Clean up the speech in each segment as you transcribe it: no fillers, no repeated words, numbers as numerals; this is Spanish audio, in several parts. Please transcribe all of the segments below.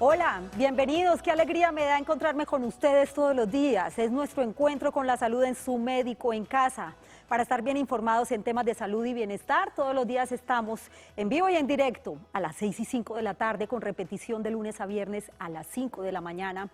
Hola, bienvenidos. Qué alegría me da encontrarme con ustedes todos los días. Es nuestro encuentro con la salud en su médico en casa. Para estar bien informados en temas de salud y bienestar, todos los días estamos en vivo y en directo a las 6 y 5 de la tarde, con repetición de lunes a viernes a las 5 de la mañana,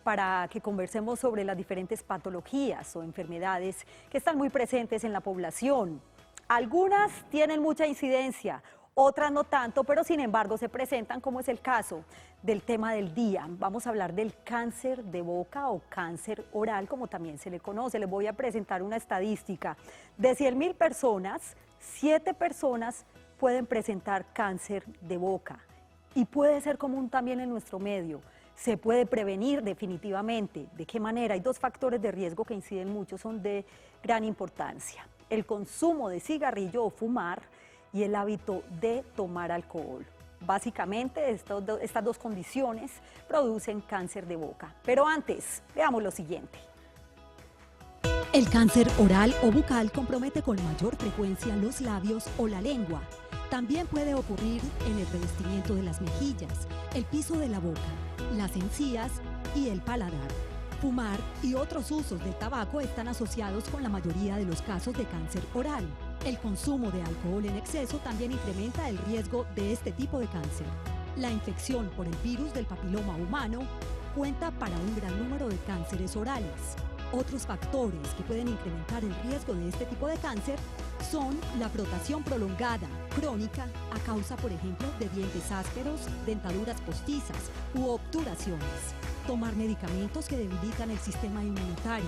para que conversemos sobre las diferentes patologías o enfermedades que están muy presentes en la población. Algunas tienen mucha incidencia, otras no tanto, pero sin embargo se presentan, como es el caso del tema del día. Vamos a hablar del cáncer de boca o cáncer oral, como también se le conoce. Les voy a presentar una estadística. De 100.000 personas, 7 personas pueden presentar cáncer de boca y puede ser común también en nuestro medio. Se puede prevenir definitivamente. ¿De qué manera? Hay dos factores de riesgo que inciden mucho, son de gran importancia: el consumo de cigarrillo o fumar y el hábito de tomar alcohol. Básicamente, estas dos condiciones producen cáncer de boca. Pero antes, veamos lo siguiente. El cáncer oral o bucal compromete con mayor frecuencia los labios o la lengua. También puede ocurrir en el revestimiento de las mejillas, el piso de la boca, las encías y el paladar. Fumar y otros usos del tabaco están asociados con la mayoría de los casos de cáncer oral. El consumo de alcohol en exceso también incrementa el riesgo de este tipo de cáncer. La infección por el virus del papiloma humano cuenta para un gran número de cánceres orales. Otros factores que pueden incrementar el riesgo de este tipo de cáncer son la frotación prolongada, crónica, a causa, por ejemplo, de dientes ásperos, dentaduras postizas u obturaciones. Tomar medicamentos que debilitan el sistema inmunitario,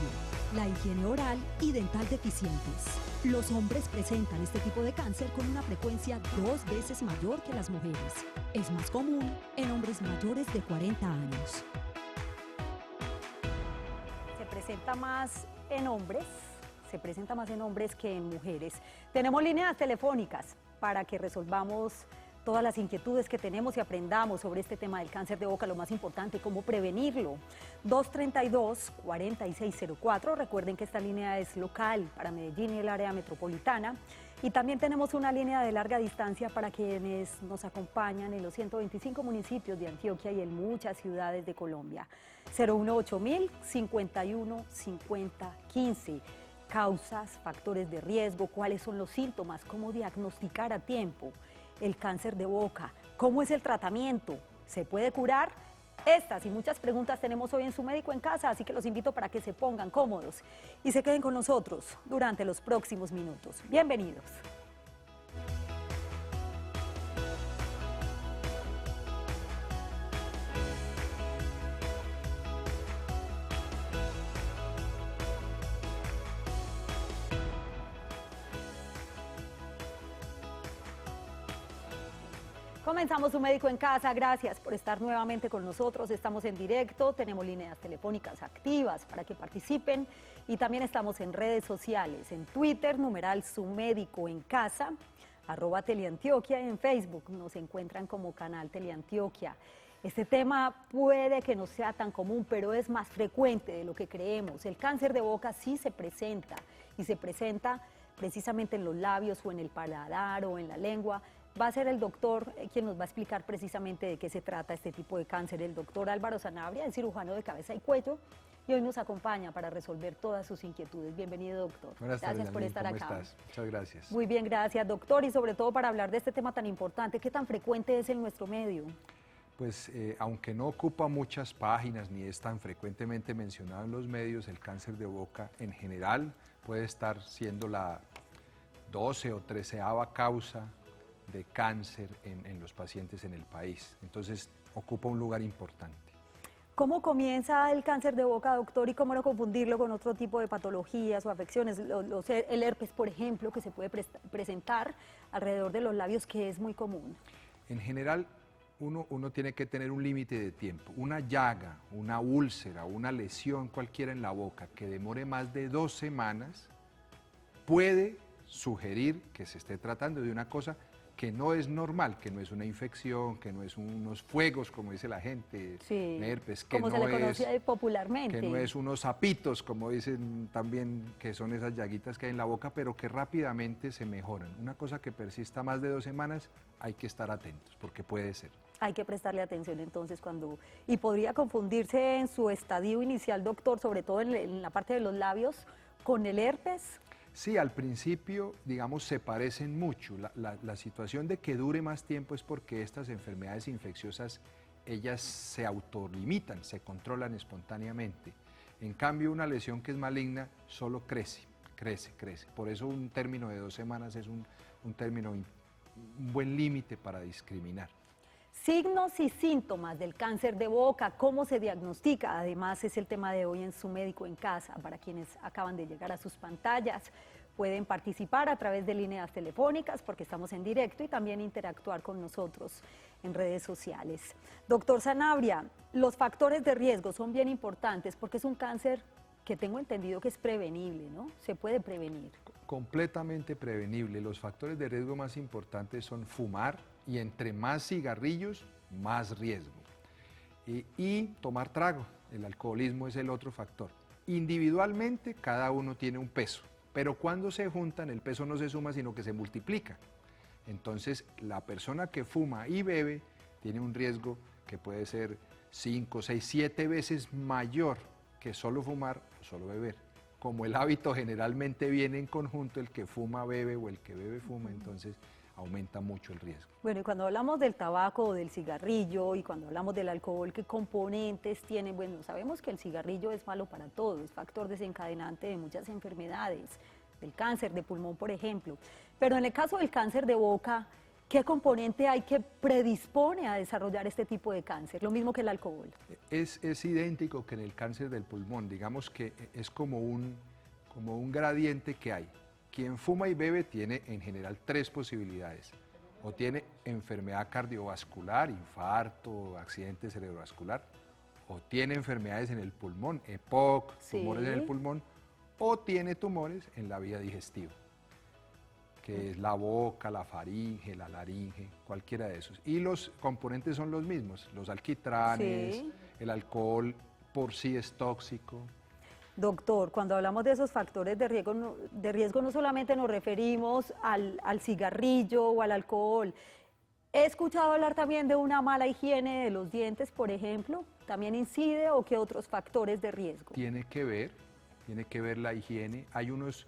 la higiene oral y dental deficientes. Los hombres presentan este tipo de cáncer con una frecuencia 2 veces mayor que las mujeres. Es más común en hombres mayores de 40 años. Se presenta más en hombres que en mujeres. Tenemos líneas telefónicas para que resolvamos todas las inquietudes que tenemos y aprendamos sobre este tema del cáncer de boca, lo más importante, cómo prevenirlo. 232-4604, recuerden que esta línea es local para Medellín y el área metropolitana. Y también tenemos una línea de larga distancia para quienes nos acompañan en los 125 municipios de Antioquia y en muchas ciudades de Colombia. 018.000 51 50 15. Causas, factores de riesgo, cuáles son los síntomas, cómo diagnosticar a tiempo el cáncer de boca, cómo es el tratamiento, ¿se puede curar? Estas y muchas preguntas tenemos hoy en Su Médico en Casa, así que los invito para que se pongan cómodos y se queden con nosotros durante los próximos minutos. Bienvenidos. Comenzamos Su Médico en Casa. Gracias por estar nuevamente con nosotros. Estamos en directo, tenemos líneas telefónicas activas para que participen y también estamos en redes sociales, en Twitter, numeral Su Médico en Casa, @Teleantioquia, en Facebook nos encuentran como canal Teleantioquia. Este tema puede que no sea tan común, pero es más frecuente de lo que creemos. El cáncer de boca sí se presenta y se presenta precisamente en los labios o en el paladar o en la lengua. Va a ser el doctor quien nos va a explicar precisamente de qué se trata este tipo de cáncer. El doctor Álvaro Sanabria, es cirujano de cabeza y cuello, y hoy nos acompaña para resolver todas sus inquietudes. Bienvenido, doctor. Buenas tardes, gracias por estar ¿cómo acá. estás? Muchas gracias. Muy bien, gracias, doctor, y sobre todo para hablar de este tema tan importante. ¿Qué tan frecuente es en nuestro medio? Pues aunque no ocupa muchas páginas ni es tan frecuentemente mencionado en los medios, el cáncer de boca en general puede estar siendo la 12 o 13ª causa de cáncer en los pacientes en el país. Entonces ocupa un lugar importante. ¿Cómo comienza el cáncer de boca, doctor, y cómo no confundirlo con otro tipo de patologías o afecciones? El herpes, por ejemplo, que se puede presentar alrededor de los labios, que es muy común. En general, uno tiene que tener un límite de tiempo. Una llaga, una úlcera, una lesión cualquiera en la boca que demore más de 2 semanas puede sugerir que se esté tratando de una cosa que no es normal, que no es una infección, que no es unos fuegos, como dice la gente, sí, herpes, que como no se le conoce popularmente. Que no es unos sapitos, como dicen también, que son esas llaguitas que hay en la boca, pero que rápidamente se mejoran. Una cosa que persista más de 2 semanas, hay que estar atentos, porque puede ser. Hay que prestarle atención entonces y podría confundirse en su estadio inicial, doctor, sobre todo en la parte de los labios, con el herpes. Sí, al principio, digamos, se parecen mucho. La situación de que dure más tiempo es porque estas enfermedades infecciosas, ellas se autolimitan, se controlan espontáneamente. En cambio, una lesión que es maligna solo crece. Por eso un término de 2 semanas es un buen límite para discriminar. Signos y síntomas del cáncer de boca, ¿cómo se diagnostica? Además es el tema de hoy en Su Médico en Casa. Para quienes acaban de llegar a sus pantallas, pueden participar a través de líneas telefónicas porque estamos en directo y también interactuar con nosotros en redes sociales. Doctor Sanabria, los factores de riesgo son bien importantes porque es un cáncer que tengo entendido que es prevenible, ¿no? Se puede prevenir. Completamente prevenible. Los factores de riesgo más importantes son fumar, y entre más cigarrillos, más riesgo. Y tomar trago, el alcoholismo es el otro factor. Individualmente, cada uno tiene un peso, pero cuando se juntan, el peso no se suma, sino que se multiplica. Entonces, la persona que fuma y bebe tiene un riesgo que puede ser 5, 6, 7 veces mayor que solo fumar o solo beber. Como el hábito generalmente viene en conjunto, el que fuma bebe o el que bebe fuma, entonces aumenta mucho el riesgo. Bueno, y cuando hablamos del tabaco o del cigarrillo y cuando hablamos del alcohol, ¿qué componentes tienen? Bueno, sabemos que el cigarrillo es malo para todo, es factor desencadenante de muchas enfermedades, del cáncer de pulmón, por ejemplo. Pero en el caso del cáncer de boca, ¿qué componente hay que predispone a desarrollar este tipo de cáncer? Lo mismo que el alcohol. Es idéntico que en el cáncer del pulmón, digamos que es como un gradiente que hay. Quien fuma y bebe tiene en general 3 posibilidades. O tiene enfermedad cardiovascular, infarto, accidente cerebrovascular, o tiene enfermedades en el pulmón, EPOC, tumores en el pulmón, o tiene tumores en la vía digestiva, que es la boca, la faringe, la laringe, cualquiera de esos. Y los componentes son los mismos, los alquitranes, el alcohol por sí es tóxico. Doctor, cuando hablamos de esos factores de riesgo no solamente nos referimos al cigarrillo o al alcohol. He escuchado hablar también de una mala higiene de los dientes, por ejemplo. ¿También incide o qué otros factores de riesgo? Tiene que ver la higiene. Hay unos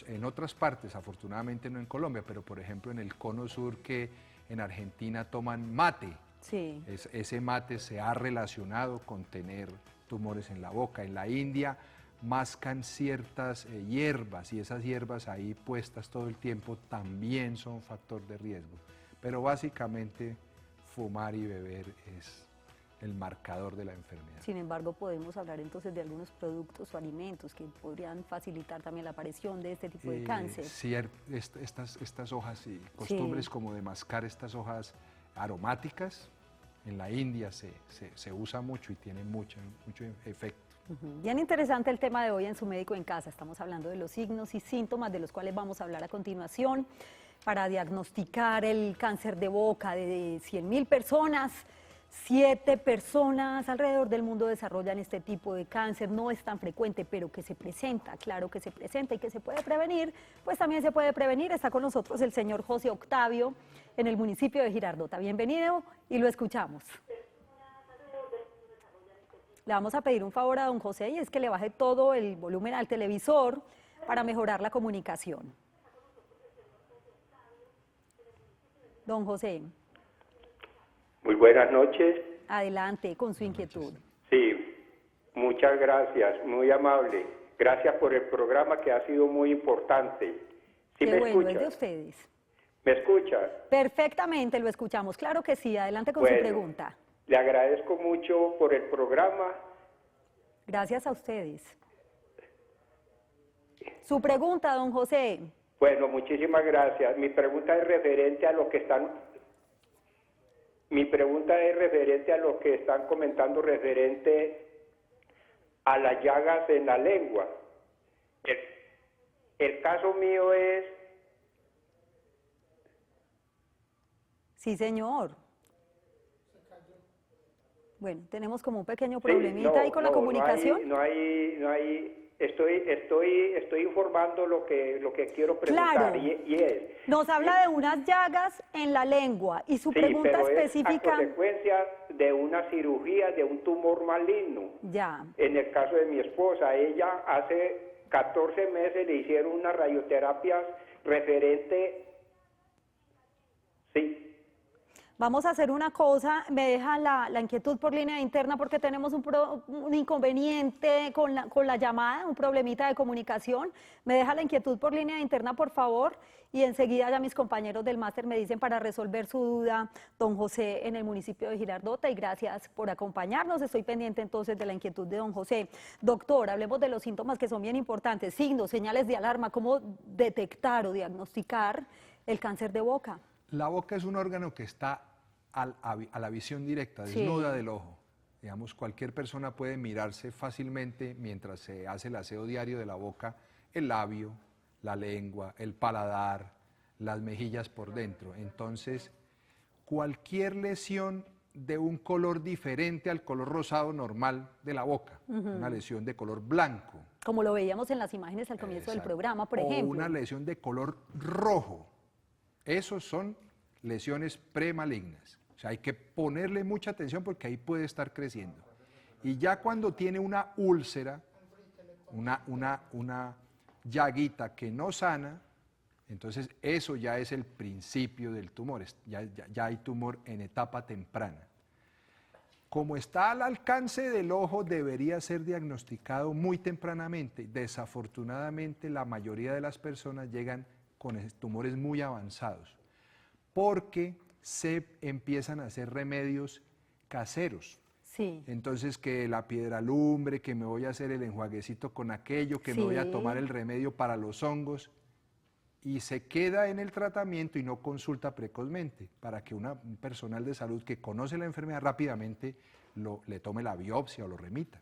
en otras partes, afortunadamente no en Colombia, pero por ejemplo en el cono sur que en Argentina toman mate. Sí. Ese mate se ha relacionado con tener tumores en la boca. En la India mascan ciertas hierbas y esas hierbas ahí puestas todo el tiempo también son factor de riesgo. Pero básicamente fumar y beber es el marcador de la enfermedad. Sin embargo, podemos hablar entonces de algunos productos o alimentos que podrían facilitar también la aparición de este tipo de cáncer. Sí, estas hojas y costumbres como de mascar estas hojas aromáticas, en la India se usa mucho y tiene mucho efecto. Bien interesante el tema de hoy en Su Médico en Casa. Estamos hablando de los signos y síntomas de los cuales vamos a hablar a continuación para diagnosticar el cáncer de boca. De 100.000 personas, 7 personas alrededor del mundo desarrollan este tipo de cáncer. No es tan frecuente, pero que se presenta, claro que se presenta y que se puede prevenir, pues también se puede prevenir. Está con nosotros el señor José Octavio en el municipio de Girardota. Bienvenido y lo escuchamos. Le vamos a pedir un favor a don José y es que le baje todo el volumen al televisor para mejorar la comunicación. Don José. Muy buenas noches. Adelante con su inquietud. Sí, muchas gracias, muy amable. Gracias por el programa que ha sido muy importante. ¿Sí Qué me bueno, escucha? es de ustedes. ¿Me escucha? Perfectamente, lo escuchamos. Claro que sí, adelante con su pregunta. Le agradezco mucho por el programa. Gracias a ustedes. Su pregunta, don José. Bueno, muchísimas gracias. Mi pregunta es referente a lo que están comentando referente a las llagas en la lengua. El caso mío es... Sí, señor. Bueno, tenemos como un pequeño problemita ahí con la comunicación. No hay estoy informando lo que quiero preguntar. Claro. Y es... Nos habla de unas llagas en la lengua y su pregunta pero específica... es a consecuencia de una cirugía de un tumor maligno. Ya. En el caso de mi esposa, ella hace 14 meses le hicieron unas radioterapias referente... Sí. Vamos a hacer una cosa, me deja la inquietud por línea interna porque tenemos un inconveniente con la llamada, un problemita de comunicación. Me deja la inquietud por línea interna, por favor, y enseguida ya mis compañeros del máster me dicen para resolver su duda, don José, en el municipio de Girardota, y gracias por acompañarnos. Estoy pendiente entonces de la inquietud de don José. Doctor, hablemos de los síntomas que son bien importantes, signos, señales de alarma, cómo detectar o diagnosticar el cáncer de boca. La boca es un órgano que está a la visión directa, desnuda del ojo. Digamos, cualquier persona puede mirarse fácilmente mientras se hace el aseo diario de la boca, el labio, la lengua, el paladar, las mejillas por dentro. Entonces, cualquier lesión de un color diferente al color rosado normal de la boca, una lesión de color blanco. Como lo veíamos en las imágenes al comienzo del programa, por ejemplo. O una lesión de color rojo. Esos son lesiones premalignas. O sea, hay que ponerle mucha atención porque ahí puede estar creciendo. Y ya cuando tiene una úlcera, una llaguita que no sana, entonces eso ya es el principio del tumor. Ya hay tumor en etapa temprana. Como está al alcance del ojo, debería ser diagnosticado muy tempranamente. Desafortunadamente, la mayoría de las personas llegan con tumores muy avanzados, porque se empiezan a hacer remedios caseros. Sí. Entonces, que la piedra lumbre, que me voy a hacer el enjuaguecito con aquello, que me voy a tomar el remedio para los hongos, y se queda en el tratamiento y no consulta precozmente, para que un personal de salud que conoce la enfermedad rápidamente le tome la biopsia o lo remita.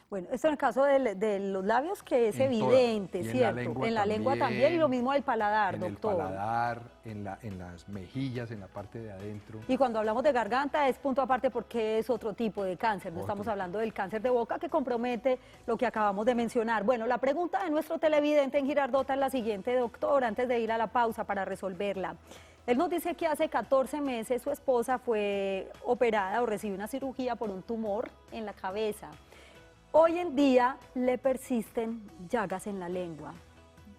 Bueno, esto en el caso de los labios, que es evidente, ¿cierto? En la lengua también, y lo mismo del paladar, doctor. En el paladar, en las mejillas, en la parte de adentro. Y cuando hablamos de garganta es punto aparte porque es otro tipo de cáncer, no estamos hablando del cáncer de boca que compromete lo que acabamos de mencionar. Bueno, la pregunta de nuestro televidente en Girardota es la siguiente, doctor, antes de ir a la pausa para resolverla. Él nos dice que hace 14 meses su esposa fue operada o recibió una cirugía por un tumor en la cabeza. Hoy en día le persisten llagas en la lengua.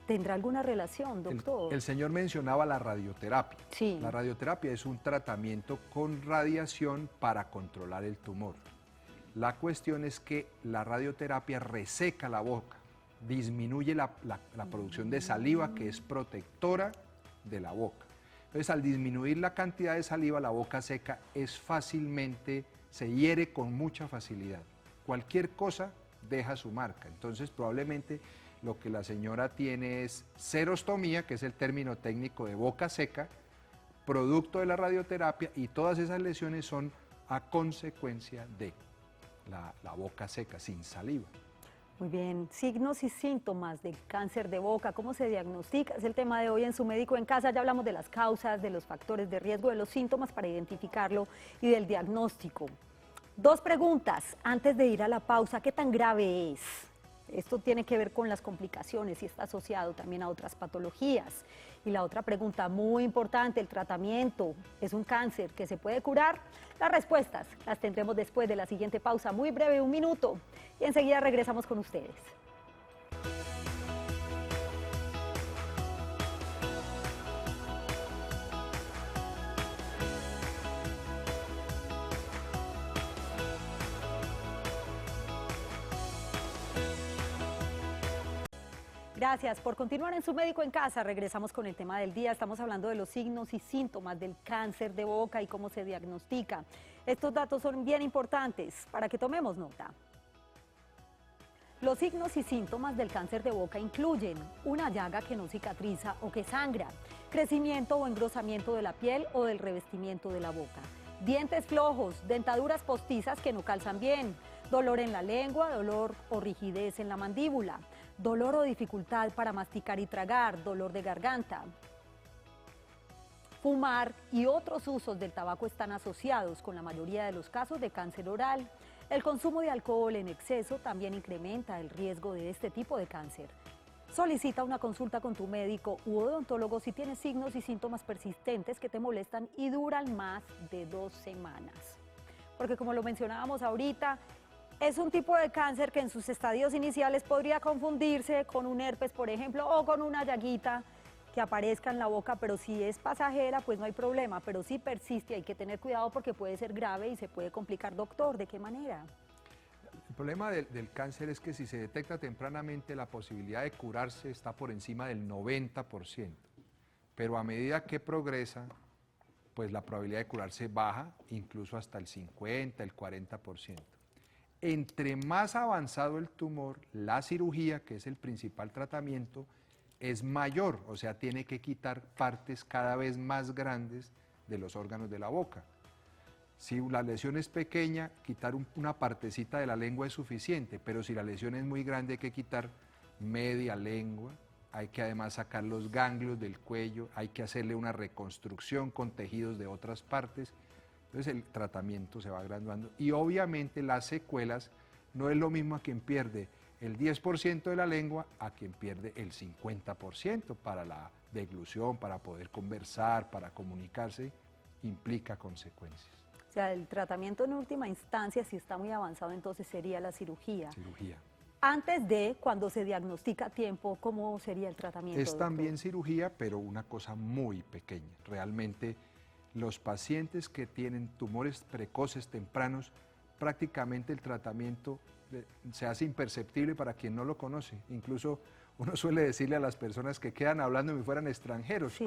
¿Tendrá alguna relación, doctor? El señor mencionaba la radioterapia. Sí. La radioterapia es un tratamiento con radiación para controlar el tumor. La cuestión es que la radioterapia reseca la boca, disminuye la producción de saliva, que es protectora de la boca. Entonces, al disminuir la cantidad de saliva, la boca seca se hiere con mucha facilidad. Cualquier cosa deja su marca. Entonces, probablemente lo que la señora tiene es xerostomía, que es el término técnico de boca seca, producto de la radioterapia, y todas esas lesiones son a consecuencia de la boca seca, sin saliva. Muy bien, signos y síntomas del cáncer de boca, ¿cómo se diagnostica? Es el tema de hoy en Su Médico en Casa. Ya hablamos de las causas, de los factores de riesgo, de los síntomas para identificarlo y del diagnóstico. Dos preguntas antes de ir a la pausa. ¿Qué tan grave es? Esto tiene que ver con las complicaciones y está asociado también a otras patologías. Y la otra pregunta muy importante, ¿el tratamiento es un cáncer que se puede curar? Las respuestas las tendremos después de la siguiente pausa, muy breve, 1 minuto, y enseguida regresamos con ustedes. Gracias por continuar en Su Médico en Casa. Regresamos con el tema del día. Estamos hablando de los signos y síntomas del cáncer de boca y cómo se diagnostica. Estos datos son bien importantes para que tomemos nota. Los signos y síntomas del cáncer de boca incluyen una llaga que no cicatriza o que sangra, crecimiento o engrosamiento de la piel o del revestimiento de la boca, dientes flojos, dentaduras postizas que no calzan bien, dolor en la lengua, dolor o rigidez en la mandíbula, dolor o dificultad para masticar y tragar, dolor de garganta. Fumar y otros usos del tabaco están asociados con la mayoría de los casos de cáncer oral. El consumo de alcohol en exceso también incrementa el riesgo de este tipo de cáncer. Solicita una consulta con tu médico u odontólogo si tienes signos y síntomas persistentes que te molestan y duran más de 2 semanas. Porque como lo mencionábamos ahorita, es un tipo de cáncer que en sus estadios iniciales podría confundirse con un herpes, por ejemplo, o con una llaguita que aparezca en la boca, pero si es pasajera, pues no hay problema, pero si persiste hay que tener cuidado porque puede ser grave y se puede complicar. Doctor, ¿de qué manera? El problema del cáncer es que si se detecta tempranamente, la posibilidad de curarse está por encima del 90%, pero a medida que progresa, pues la probabilidad de curarse baja incluso hasta el 50, el 40%. Entre más avanzado el tumor, la cirugía, que es el principal tratamiento, es mayor, o sea, tiene que quitar partes cada vez más grandes de los órganos de la boca. Si la lesión es pequeña, quitar una partecita de la lengua es suficiente, pero si la lesión es muy grande hay que quitar media lengua, hay que además sacar los ganglios del cuello, hay que hacerle una reconstrucción con tejidos de otras partes. Entonces el tratamiento se va graduando y obviamente las secuelas no es lo mismo a quien pierde el 10% de la lengua a quien pierde el 50% para la deglución, para poder conversar, para comunicarse, implica consecuencias. O sea, el tratamiento en última instancia, si está muy avanzado, entonces sería la cirugía. Cirugía. Antes de, cuando se diagnostica a tiempo, ¿cómo sería el tratamiento? Es doctor? también cirugía, pero una cosa muy pequeña. Realmente los pacientes que tienen tumores precoces tempranos, prácticamente el tratamiento se hace imperceptible para quien no lo conoce. Incluso uno suele decirle a las personas que quedan hablando como si fueran extranjeros, sí,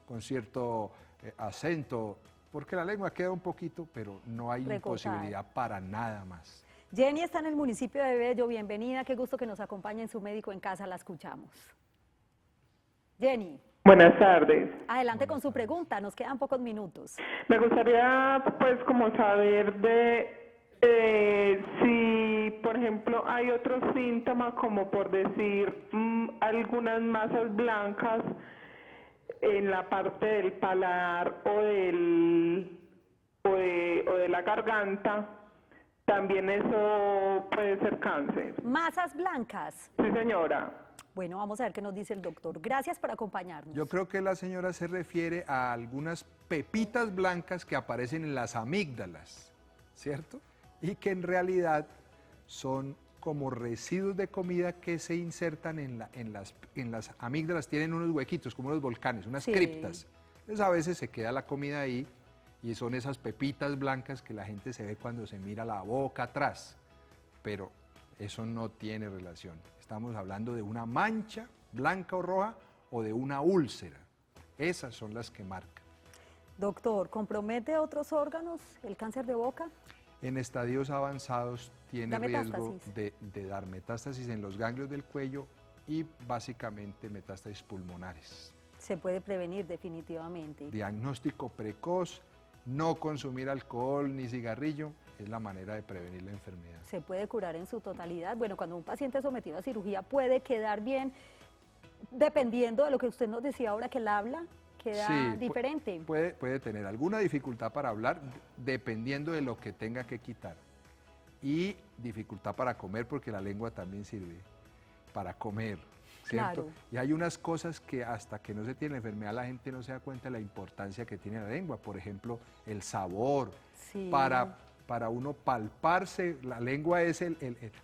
con cierto acento, porque la lengua queda un poquito, pero no hay recortada. imposibilidad para nada más. Jenny está en el municipio de Bello, bienvenida, qué gusto que nos acompañe en su médico en casa, la escuchamos. Jenny. Buenas tardes. Adelante con su pregunta, nos quedan pocos minutos. Me gustaría, pues, como saber de si, por ejemplo, hay otros síntomas, como por decir, algunas masas blancas en la parte del paladar o de la garganta. También eso puede ser cáncer. Masas blancas. Sí, señora. Bueno, vamos a ver qué nos dice el doctor. Gracias por acompañarnos. Yo creo que la señora se refiere a algunas pepitas blancas que aparecen en las amígdalas, ¿cierto? Y que en realidad son como residuos de comida que se insertan en las amígdalas, tienen unos huequitos, como unos volcanes, unas criptas. Entonces a veces se queda la comida ahí y son esas pepitas blancas que la gente se ve cuando se mira la boca atrás, pero eso no tiene relación. Estamos hablando de una mancha blanca o roja o de una úlcera. Esas son las que marcan. Doctor, ¿compromete otros órganos el cáncer de boca? En estadios avanzados tiene riesgo metástasis. de dar metástasis en los ganglios del cuello y básicamente metástasis pulmonares. Se puede prevenir definitivamente. Diagnóstico precoz, no consumir alcohol ni cigarrillo es la manera de prevenir la enfermedad. Se puede curar en su totalidad. Bueno, cuando un paciente es sometido a cirugía puede quedar bien, dependiendo de lo que usted nos decía ahora, que el habla queda diferente. Puede tener alguna dificultad para hablar dependiendo de lo que tenga que quitar. Y dificultad para comer, porque la lengua también sirve para comer, ¿cierto? Claro. Y hay unas cosas que hasta que no se tiene la enfermedad la gente no se da cuenta de la importancia que tiene la lengua. Por ejemplo, el sabor. Sí. Para uno palparse, la lengua es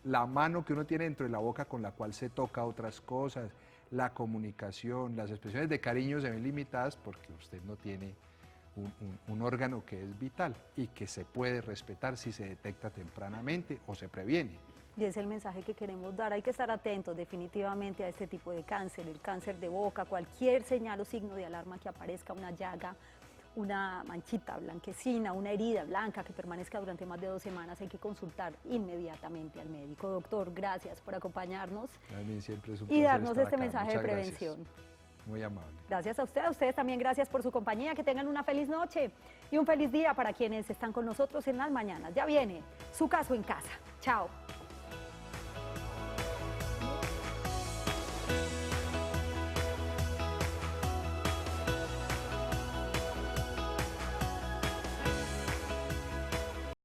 la mano que uno tiene dentro de la boca con la cual se toca otras cosas. La comunicación, las expresiones de cariño se ven limitadas porque usted no tiene un órgano que es vital y que se puede respetar si se detecta tempranamente o se previene. Y es el mensaje que queremos dar. Hay que estar atentos definitivamente a este tipo de cáncer, el cáncer de boca, cualquier señal o signo de alarma que aparezca, una llaga, una manchita blanquecina, una herida blanca que permanezca durante más de 2 semanas, hay que consultar inmediatamente al médico. Doctor, gracias por acompañarnos A mí siempre es un y placer darnos estar este acá. mensaje de Muchas gracias. prevención. Muy amable. Gracias a ustedes también gracias por su compañía, que tengan una feliz noche y un feliz día para quienes están con nosotros en las mañanas. Ya viene su caso en casa. Chao.